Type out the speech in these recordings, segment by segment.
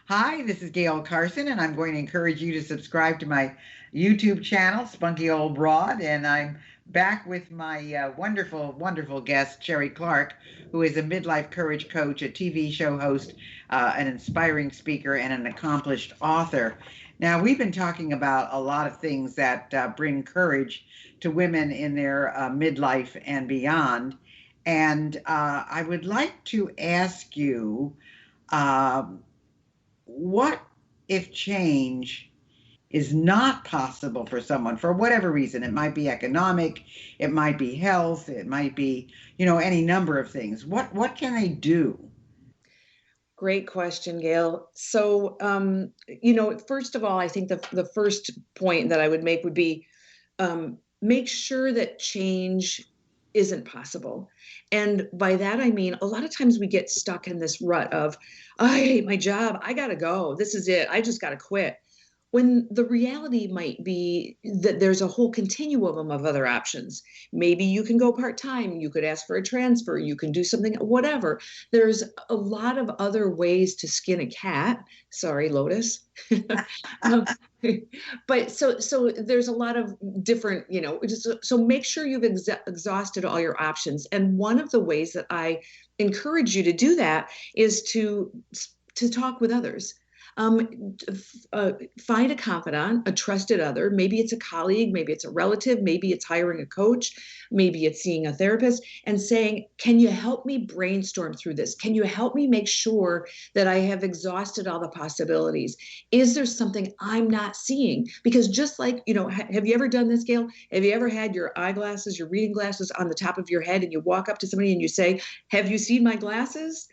Hi, this is Gail Carson, and I'm going to encourage you to subscribe to my YouTube channel, Spunky Old Broad. And I'm back with my wonderful, wonderful guest, Sheree Clark, who is a midlife courage coach, a TV show host, an inspiring speaker, and an accomplished author. Now, we've been talking about a lot of things that bring courage to women in their midlife and beyond. And I would like to ask you. Um, what if change is not possible for someone for whatever reason? It might be economic, it might be health, it might be, any number of things. What can they do? Great question, Gail. First of all, I think the first point that I would make would be make sure that change isn't possible. And by that, I mean, a lot of times we get stuck in this rut of, I hate my job. I got to go. This is it. I just got to quit. When the reality might be that there's a whole continuum of other options. Maybe you can go part time, you could ask for a transfer, you can do something, whatever. There's a lot of other ways to skin a cat. Sorry, Lotus. um, but so there's a lot of different, so make sure you've exhausted all your options. And one of the ways that I encourage you to do that is to talk with others. Find a confidant, a trusted other. Maybe it's a colleague, maybe it's a relative, maybe it's hiring a coach, maybe it's seeing a therapist and saying, can you help me brainstorm through this? Can you help me make sure that I have exhausted all the possibilities? Is there something I'm not seeing? Because just like, have you ever done this, Gail? Have you ever had your eyeglasses, your reading glasses on the top of your head and you walk up to somebody and you say, have you seen my glasses?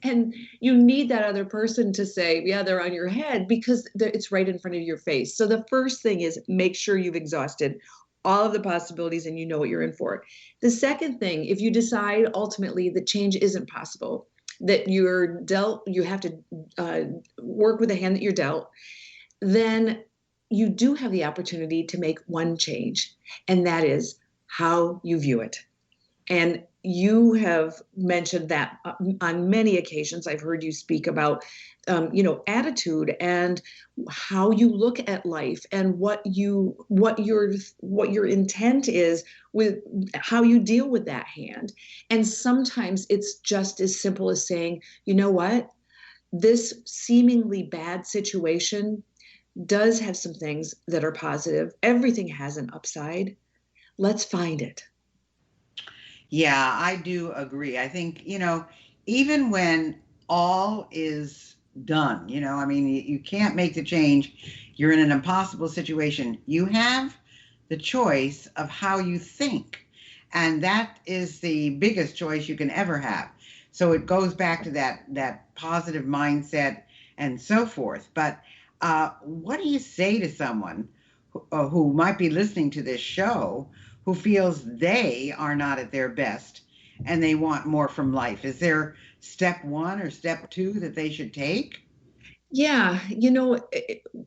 And you need that other person to say, yeah, they're on your head because it's right in front of your face. So the first thing is make sure you've exhausted all of the possibilities and you know what you're in for. The second thing, if you decide ultimately that change isn't possible, that you have to work with the hand that you're dealt, then you do have the opportunity to make one change, and that is how you view it. And you have mentioned that on many occasions. I've heard you speak about, attitude and how you look at life and what your intent is with how you deal with that hand. And sometimes it's just as simple as saying, you know what, this seemingly bad situation does have some things that are positive. Everything has an upside. Let's find it. Yeah, I do agree. I think, even when all is done, I mean, you can't make the change. You're in an impossible situation. You have the choice of how you think. And that is the biggest choice you can ever have. So it goes back to that positive mindset and so forth. But what do you say to someone who might be listening to this show who feels they are not at their best and they want more from life? Is there step one or step two that they should take? Yeah,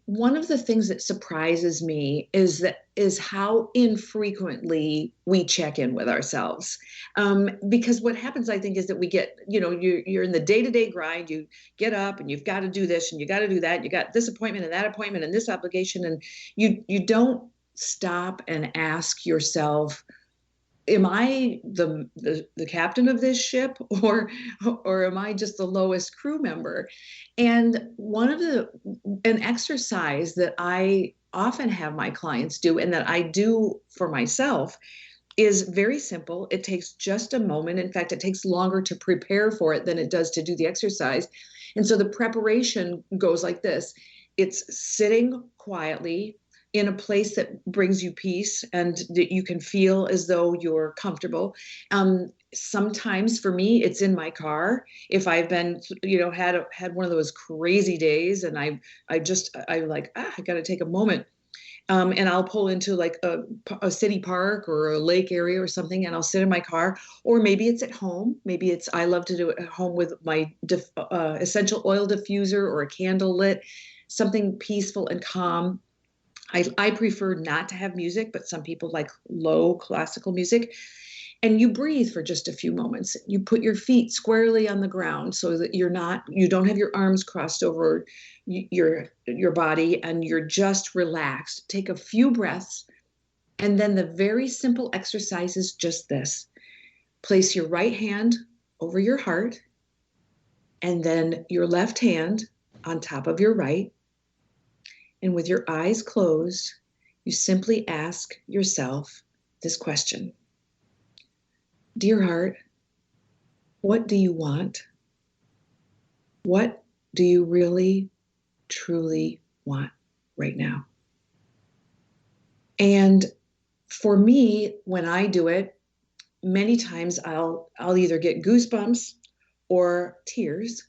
one of the things that surprises me is how infrequently we check in with ourselves. Because what happens, I think, is that we get, you're in the day-to-day grind. You get up and you've got to do this and you got to do that. You got this appointment and that appointment and this obligation, and you don't stop and ask yourself, am I the captain of this ship, or am I just the lowest crew member? And an exercise that I often have my clients do and that I do for myself is very simple. It takes just a moment. In fact, it takes longer to prepare for it than it does to do the exercise. And so the preparation goes like this. It's sitting quietly in a place that brings you peace and that you can feel as though you're comfortable. Sometimes for me, it's in my car. If I've been, had one of those crazy days and I'm like, I got to take a moment. And I'll pull into like a city park or a lake area or something, and I'll sit in my car. Or maybe it's at home. I love to do it at home with my essential oil diffuser or a candle lit, something peaceful and calm. I prefer not to have music, but some people like low classical music. And you breathe for just a few moments. You put your feet squarely on the ground so that you don't have your arms crossed over your body, and you're just relaxed. Take a few breaths. And then the very simple exercise is just this. Place your right hand over your heart, and then your left hand on top of your right. And with your eyes closed, you simply ask yourself this question: Dear heart, what do you want? What do you really, truly want right now? And for me, when I do it, many times I'll either get goosebumps or tears,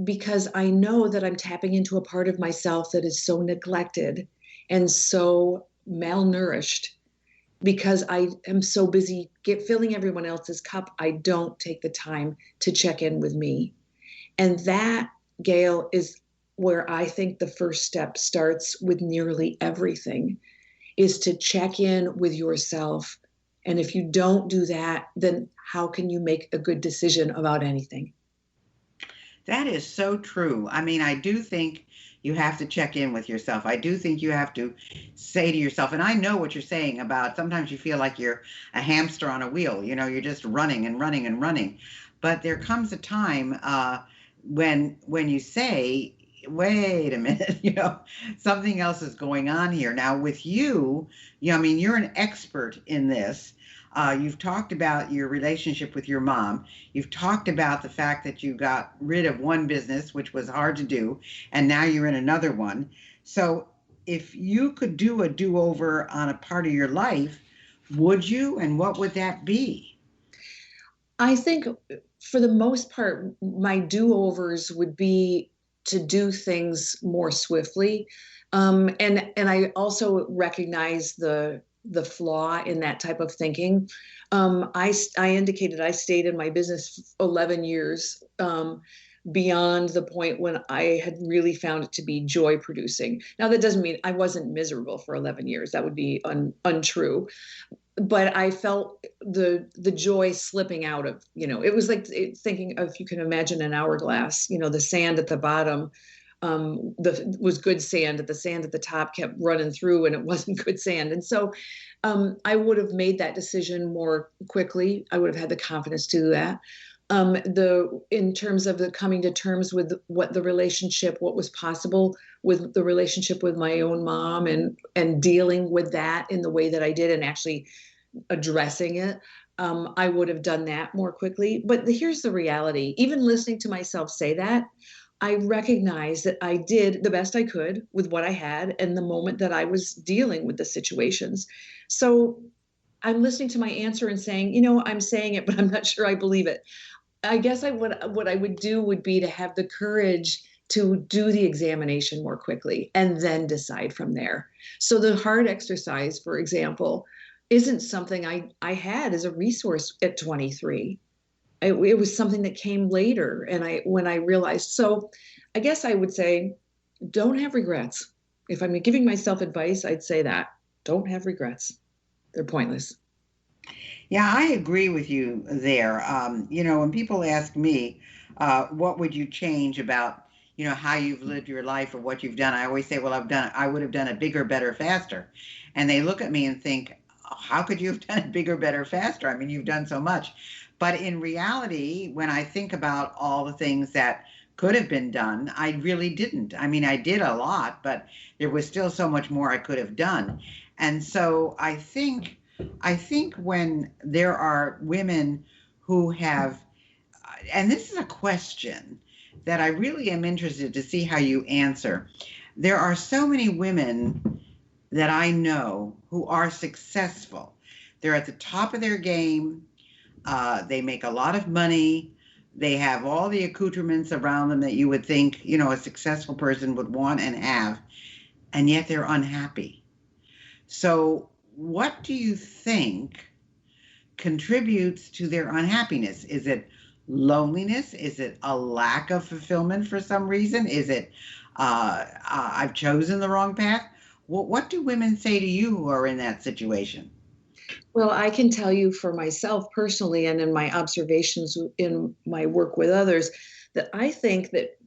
because I know that I'm tapping into a part of myself that is so neglected and so malnourished, because I am so busy filling everyone else's cup. I don't take the time to check in with me. And that, Gail, is where I think the first step starts with nearly everything, is to check in with yourself. And if you don't do that, then how can you make a good decision about anything? That is so true. I mean, I do think you have to check in with yourself. I do think you have to say to yourself, and I know what you're saying about sometimes you feel like you're a hamster on a wheel, you're just running and running and running. But there comes a time when you say, wait a minute, something else is going on here. Now with you, I mean, you're an expert in this. You've talked about your relationship with your mom. You've talked about the fact that you got rid of one business, which was hard to do, and now you're in another one. So if you could do a do-over on a part of your life, would you? And what would that be? I think for the most part, my do-overs would be to do things more swiftly. And I also recognize the flaw in that type of thinking. I indicated I stayed in my business 11 years, beyond the point when I had really found it to be joy producing. Now, that doesn't mean I wasn't miserable for 11 years. That would be untrue. But I felt the joy slipping out of, it was like thinking of, if you can imagine an hourglass, the sand at the bottom was good sand. The sand at the top kept running through, and it wasn't good sand. And so I would have made that decision more quickly. I would have had the confidence to do that. In terms of the coming to terms with what was possible with the relationship with my own mom, and dealing with that in the way that I did, and actually addressing it, I would have done that more quickly. But here's the reality: even listening to myself say that, I recognize that I did the best I could with what I had and the moment that I was dealing with the situations. So I'm listening to my answer and saying, I'm saying it, but I'm not sure I believe it. I guess what I would do would be to have the courage to do the examination more quickly and then decide from there. So the hard exercise, for example, isn't something I had as a resource at 23. It was something that came later, and when I realized. So I guess I would say, don't have regrets. If I'm giving myself advice, I'd say that. Don't have regrets. They're pointless. Yeah, I agree with you there. When people ask me, what would you change about, how you've lived your life or what you've done, I always say, well, I would have done it bigger, better, faster. And they look at me and think, "Oh, how could you have done it bigger, better, faster? I mean, you've done so much." But in reality, when I think about all the things that could have been done, I really didn't. I mean, I did a lot, but there was still so much more I could have done. And so I think when there are women who have, and this is a question that I really am interested to see how you answer. There are so many women that I know who are successful. They're at the top of their game. They make a lot of money. They have all the accoutrements around them that you would think, a successful person would want and have, and yet they're unhappy. So, what do you think contributes to their unhappiness? Is it loneliness? Is it a lack of fulfillment for some reason? Is it I've chosen the wrong path? What do women say to you who are in that situation? Well, I can tell you for myself personally and in my observations in my work with others that I think that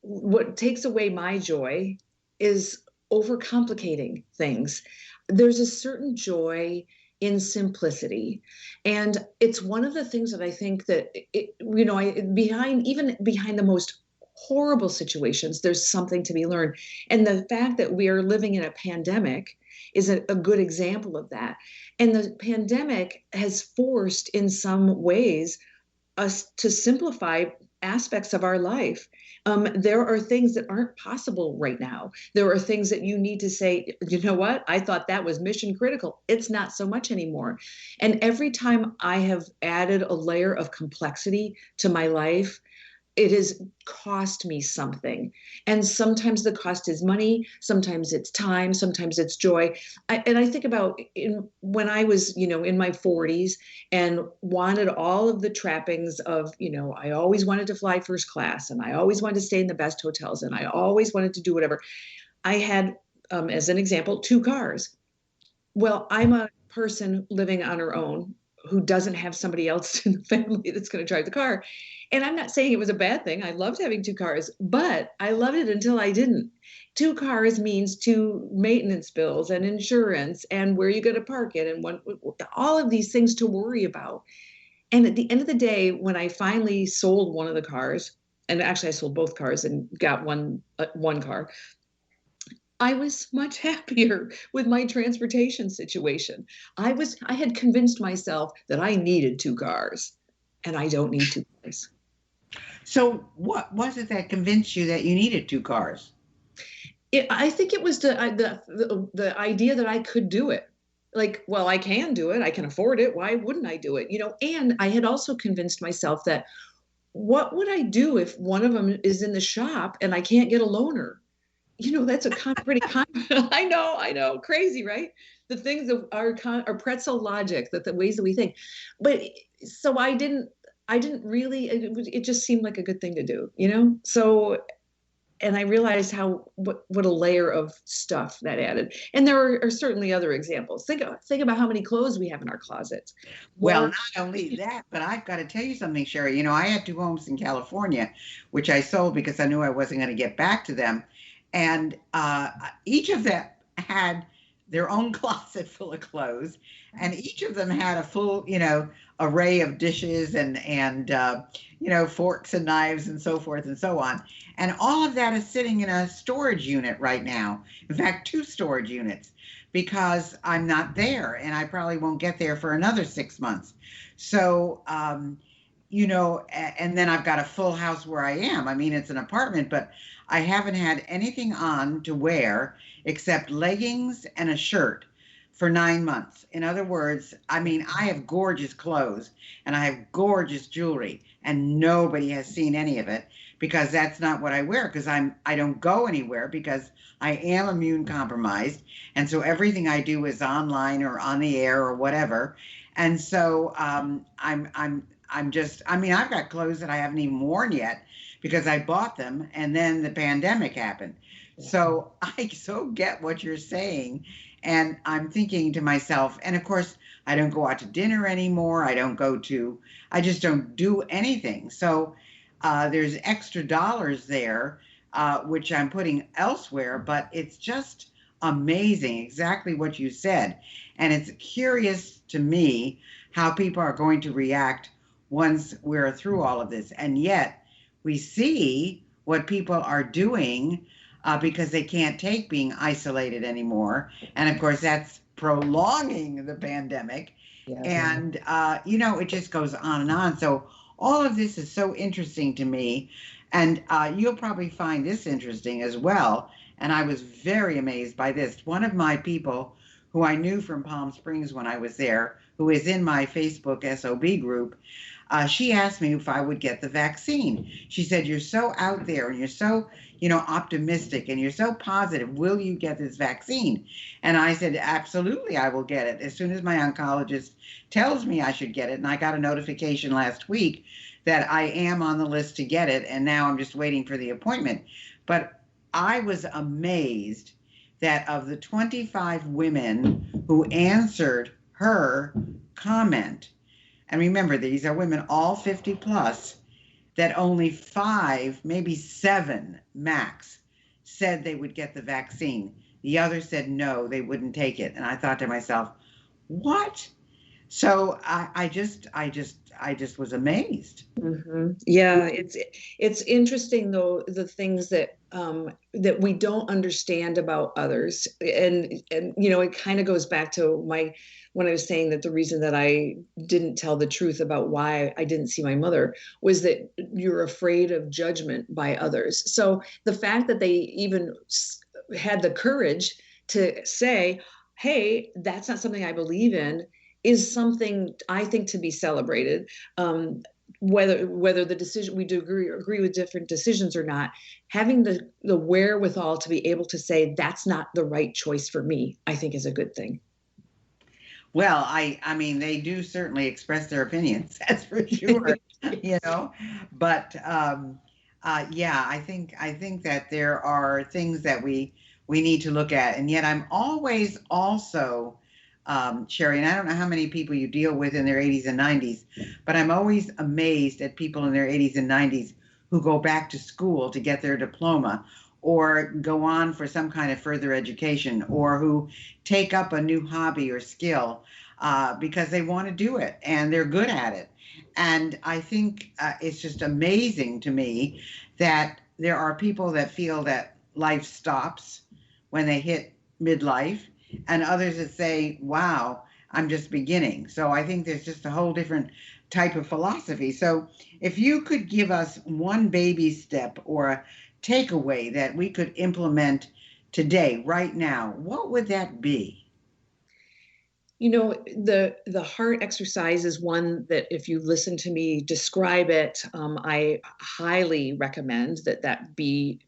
what takes away my joy is overcomplicating things. There's a certain joy in simplicity. And it's one of the things that I think that, even behind the most horrible situations, there's something to be learned. And the fact that we are living in a pandemic is a good example of that. And the pandemic has forced, in some ways, us to simplify aspects of our life. There are things that aren't possible right now. There are things that you need to say, you know what? I thought that was mission critical. It's not so much anymore. And every time I have added a layer of complexity to my life, it has cost me something. And sometimes the cost is money, sometimes it's time, sometimes it's joy. And I think about when I was, in my 40s and wanted all of the trappings of, I always wanted to fly first class and I always wanted to stay in the best hotels and I always wanted to do whatever. I had, as an example, 2 cars. Well, I'm a person living on her own who doesn't have somebody else in the family that's going to drive the car. And I'm not saying it was a bad thing. I loved having 2 cars, but I loved it until I didn't. 2 cars means 2 maintenance bills and insurance and where you got to park it and all of these things to worry about. And at the end of the day, when I finally sold one of the cars, and actually I sold both cars and got one car, I was much happier with my transportation situation. I had convinced myself that I needed 2 cars and I don't need 2 cars. So what was it that convinced you that you needed 2 cars? I think it was the idea that I could do it. Like, well, I can do it. I can afford it. Why wouldn't I do it? And I had also convinced myself that what would I do if one of them is in the shop and I can't get a loaner? That's pretty common. I know, crazy, right? The things that are pretzel logic, that the ways that we think. But so I didn't really, it just seemed like a good thing to do. So, and I realized what a layer of stuff that added. And there are certainly other examples. Think about how many clothes we have in our closets. Well, not only that, but I've got to tell you something, Sherry. I had 2 homes in California, which I sold because I knew I wasn't going to get back to them. And each of them had their own closet full of clothes, and each of them had a full, array of dishes and forks and knives and so forth and so on. And all of that is sitting in a storage unit right now. In fact, 2 storage units, because I'm not there, and I probably won't get there for another 6 months. So, and then I've got a full house where I am. I mean, it's an apartment, but I haven't had anything on to wear except leggings and a shirt for 9 months. In other words, I mean, I have gorgeous clothes and I have gorgeous jewelry, and nobody has seen any of it because that's not what I wear, because I don't go anywhere because I am immune compromised. And so everything I do is online or on the air or whatever. And so I'm just, I mean, I've got clothes that I haven't even worn yet because I bought them and then the pandemic happened. So I so get what you're saying. And I'm thinking to myself, and of course, I don't go out to dinner anymore. I just don't do anything. So there's extra dollars there, which I'm putting elsewhere, but it's just amazing exactly what you said. And it's curious to me how people are going to react once we're through all of this. And yet we see what people are doing because they can't take being isolated anymore. And of course, that's prolonging the pandemic. Yeah. And, it just goes on and on. So all of this is so interesting to me. And you'll probably find this interesting as well. And I was very amazed by this. One of my people who I knew from Palm Springs when I was there, who is in my Facebook SOB group, she asked me if I would get the vaccine. She said, "You're so out there and you're so, optimistic and you're so positive. Will you get this vaccine?" And I said, "Absolutely, I will get it as soon as my oncologist tells me I should get it." And I got a notification last week that I am on the list to get it. And now I'm just waiting for the appointment. But I was amazed that of the 25 women who answered her comment, and remember, these are women all 50 plus, that only 5, maybe 7 max, said they would get the vaccine. The others said no, they wouldn't take it. And I thought to myself, what? So I just was amazed. Yeah, it's interesting though, the things that that we don't understand about others, and you know, it kind of goes back to my when I was saying that the reason that I didn't tell the truth about why I didn't see my mother was that you're afraid of judgment by others. So the fact that they even had the courage to say, "Hey, that's not something I believe in," is something I think to be celebrated. Whether the decision we do agree with different decisions or not, having the wherewithal to be able to say that's not the right choice for me, I think is a good thing. Well, I mean, they do certainly express their opinions, that's for sure, you know. But yeah, I think that there are things that we need to look at, and yet I'm always also, Sherry, and I don't know how many people you deal with in their 80s and 90s, but I'm always amazed at people in their 80s and 90s who go back to school to get their diploma or go on for some kind of further education or who take up a new hobby or skill because they want to do it and they're good at it. And I think it's just amazing to me that there are people that feel that life stops when they hit midlife and others that say, wow, I'm just beginning. So I think there's just a whole different type of philosophy. So if you could give us one baby step or a takeaway that we could implement today, right now, what would that be? You know, the heart exercise is one that if you listen to me describe it, I highly recommend that that be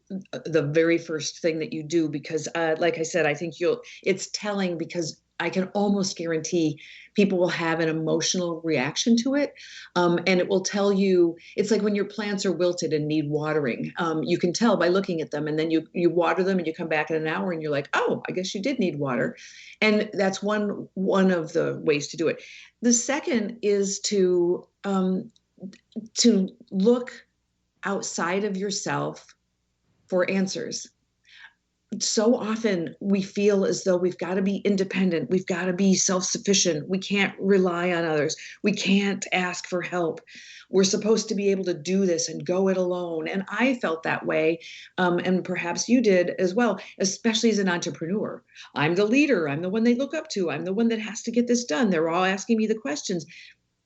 the very first thing that you do because, like I said, I think it's telling because I can almost guarantee people will have an emotional reaction to it. And it will tell you, it's like when your plants are wilted and need watering. You can tell by looking at them and then you water them and you come back in an hour and you're like, oh, I guess you did need water. And that's one of the ways to do it. The second is to look outside of yourself for answers. So often we feel as though we've got to be independent, we've got to be self-sufficient, we can't rely on others, we can't ask for help, we're supposed to be able to do this and go it alone. And I felt that way, and perhaps you did as well, especially as an entrepreneur. I'm the leader, I'm the one they look up to, I'm the one that has to get this done, they're all asking me the questions.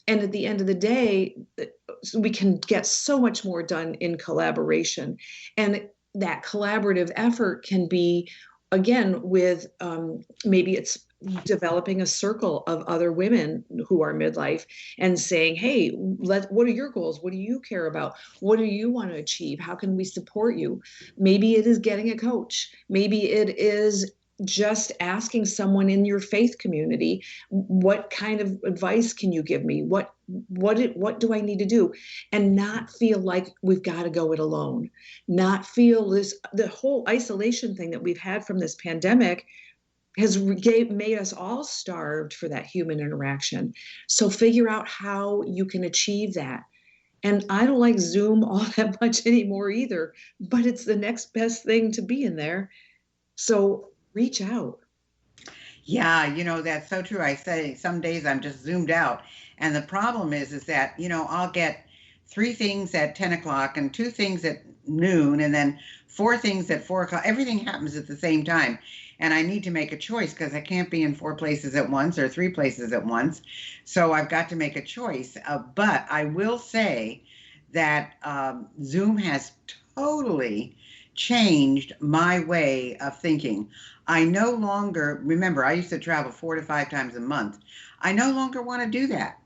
And at the end of the day, we can get so much more done in collaboration. And that collaborative effort can be, again, with maybe it's developing a circle of other women who are midlife and saying, hey, what are your goals? What do you care about? What do you want to achieve? How can we support you? Maybe it is getting a coach. Maybe it is just asking someone in your faith community, what kind of advice can you give me? What do I need to do? And not feel like we've got to go it alone. Not feel the whole isolation thing that we've had from this pandemic has made us all starved for that human interaction. So figure out how you can achieve that. And I don't like Zoom all that much anymore either, but it's the next best thing to be in there. So reach out. Yeah, that's so true. I say some days I'm just zoomed out. And the problem is that, I'll get 3 things at 10 o'clock and 2 things at noon and then 4 things at 4 o'clock. Everything happens at the same time. And I need to make a choice because I can't be in 4 places at once or 3 places at once. So I've got to make a choice. But I will say that Zoom has totally changed my way of thinking. I no longer, remember, I used to travel 4 to 5 times a month. I no longer want to do that.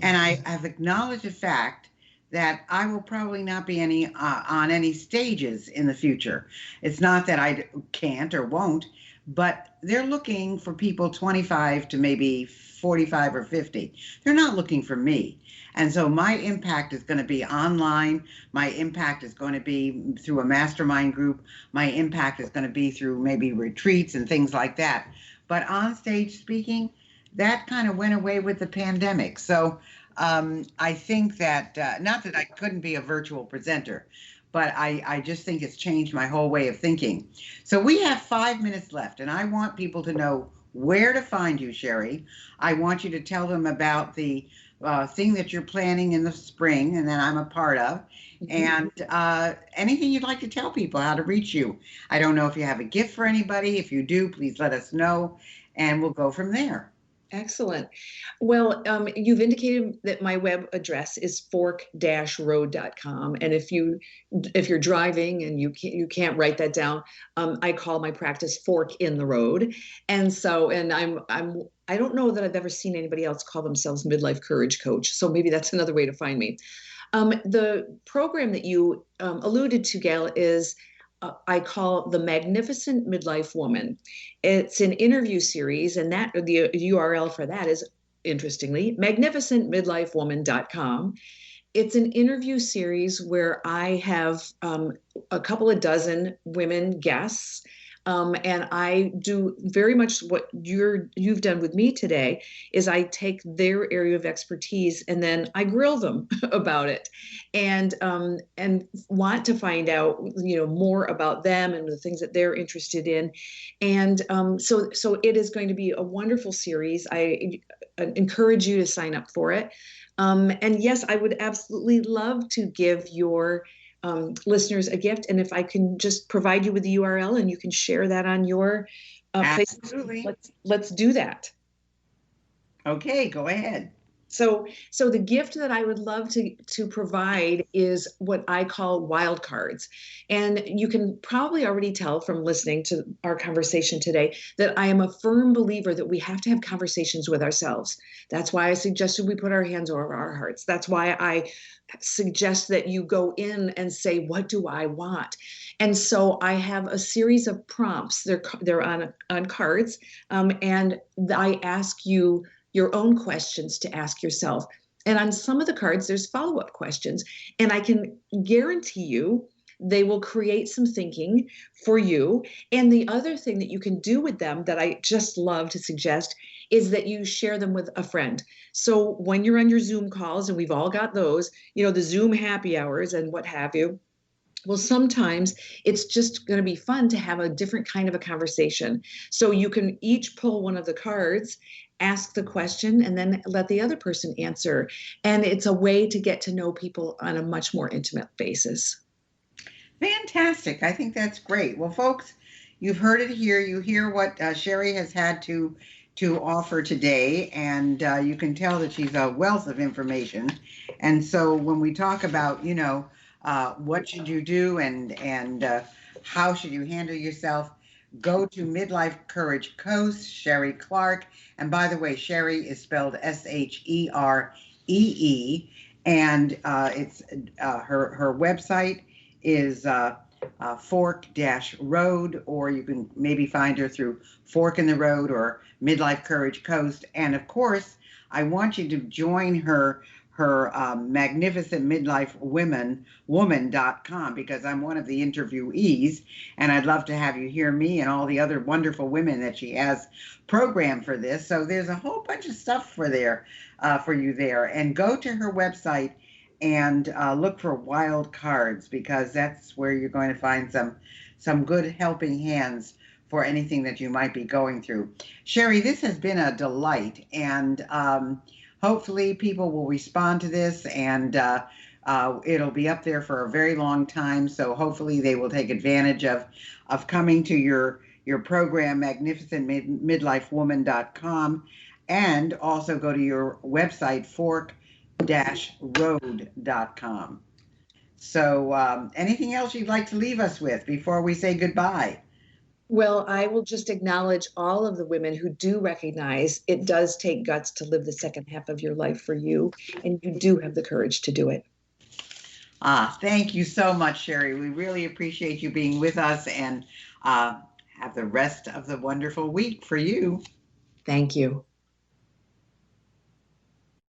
And I have acknowledged the fact that I will probably not be on any stages in the future. It's not that I can't or won't, but they're looking for people 25 to maybe 45 or 50. They're not looking for me. And so my impact is going to be online. My impact is going to be through a mastermind group. My impact is going to be through maybe retreats and things like that. But on stage speaking, that kind of went away with the pandemic. So I think that, not that I couldn't be a virtual presenter, but I just think it's changed my whole way of thinking. So we have 5 minutes left, and I want people to know where to find you, Sheree. I want you to tell them about the thing that you're planning in the spring and that I'm a part of, and anything you'd like to tell people how to reach you. I don't know if you have a gift for anybody. If you do, please let us know, and we'll go from there. Excellent. Well, you've indicated that my web address is fork-road.com. And if you're driving and you can't write that down, I call my practice Fork in the Road. And so, and I don't know that I've ever seen anybody else call themselves Midlife Courage Coach. So maybe that's another way to find me. The program that you alluded to, Gail, is I call the Magnificent Midlife Woman. It's an interview series, and that the URL for that is, interestingly, magnificentmidlifewoman.com. It's an interview series where I have a couple of dozen women guests. And I do very much what you've done with me today is I take their area of expertise and then I grill them about it, and want to find out more about them and the things that they're interested in, and so it is going to be a wonderful series. I encourage you to sign up for it, and yes, I would absolutely love to give your listeners a gift. And if I can just provide you with the URL and you can share that on your Absolutely. Facebook, let's do that. Okay, go ahead. So the gift that I would love to provide is what I call wild cards. And you can probably already tell from listening to our conversation today that I am a firm believer that we have to have conversations with ourselves. That's why I suggested we put our hands over our hearts. That's why I suggest that you go in and say, what do I want? And so I have a series of prompts. They're on cards, and I ask you your own questions to ask yourself. And on some of the cards, there's follow-up questions. And I can guarantee you they will create some thinking for you. And the other thing that you can do with them that I just love to suggest is that you share them with a friend. So when you're on your Zoom calls, and we've all got those, the Zoom happy hours and what have you, well, sometimes it's just going to be fun to have a different kind of a conversation. So you can each pull one of the cards, ask the question, and then let the other person answer. And it's a way to get to know people on a much more intimate basis. Fantastic. I think that's great. Well, folks, you've heard it here. You hear what Sheree has had to offer today, and you can tell that she's a wealth of information. And so when we talk about, what should you do and how should you handle yourself, go to Midlife Courage Coach, Sheree Clark. And by the way, Sheree is spelled Sheree, and it's her website is Fork-Road, or you can maybe find her through Fork in the Road or Midlife Courage Coast. And of course, I want you to join her Magnificent Midlife Woman.com, because I'm one of the interviewees, and I'd love to have you hear me and all the other wonderful women that she has programmed for this. So there's a whole bunch of stuff for you there. And go to her website and look for wild cards, because that's where you're going to find some good helping hands for anything that you might be going through. Sheree, this has been a delight, and hopefully people will respond to this, and it'll be up there for a very long time. So hopefully they will take advantage of coming to your program, magnificentmidlifewoman.com, and also go to your website, fork-road.com. So anything else you'd like to leave us with before we say goodbye? Well, I will just acknowledge all of the women who do recognize it does take guts to live the second half of your life for you, and you do have the courage to do it. Thank you so much, Sheree. We really appreciate you being with us, and have the rest of the wonderful week for you. Thank you.